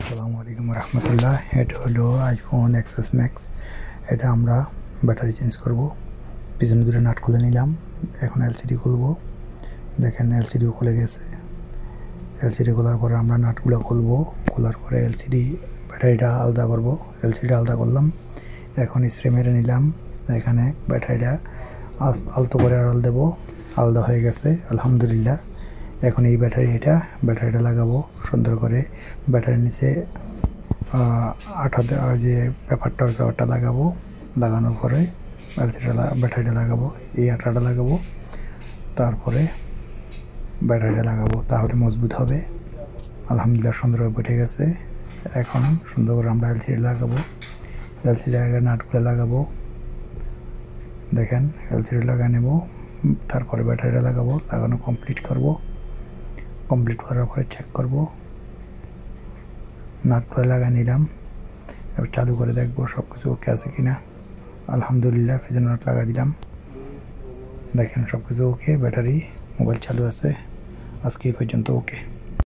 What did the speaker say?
আসসালামু আলাইকুম রহমতুল্লাহ। এটা হলো আইফোন এক্সএস ম্যাক্স। এটা আমরা ব্যাটারি চেঞ্জ করব। পিছনে দুটো নাট খুলে নিলাম। এখন এলসিডি খুলব। দেখেন এলসিডিও খুলে গেছে। এলসিডি খোলার পরে আমরা নাটগুলো খুলবো। খোলার পরে এলসিডি ব্যাটারিটা আলাদা করব। এলসিডি আলাদা করলাম। এখন স্প্রে মেরে নিলাম। এখানে ব্যাটারিটা আলতো করে আড়াল দেব। আলাদা হয়ে গেছে আলহামদুলিল্লাহ। এখন এই ব্যাটারিটা লাগাবো সুন্দর করে। ব্যাটারির নিচে আঠা যে পেপারটা লাগাবো। লাগানোর পরে ব্যাটারিটা লাগাবো। এই আঠাটা লাগাবো, তারপরে ব্যাটারিটা লাগাবো, তাহলে মজবুত হবে। আলহামদুলিল্লাহ সুন্দরভাবে উঠে গেছে। এখন সুন্দর করে আমরা এলসিডি লাগাবো। এলসিডি লাগায় নাটগুলো লাগাবো। দেখেন এলসিডি লাগা নেব, তারপরে ব্যাটারিটা লাগাবো। লাগানো কমপ্লিট করব। কমপ্লিট করার পরে চেক করব। নাটগুলো লাগা নিলাম। এবার চালু করে দেখবো সব কিছু ওকে আছে কিনা। আলহামদুলিল্লাহ পিছনে নাট লাগা দিলাম। দেখেন সব কিছু ওকে, ব্যাটারি মোবাইল চালু আছে। আজকে এই পর্যন্ত ওকে।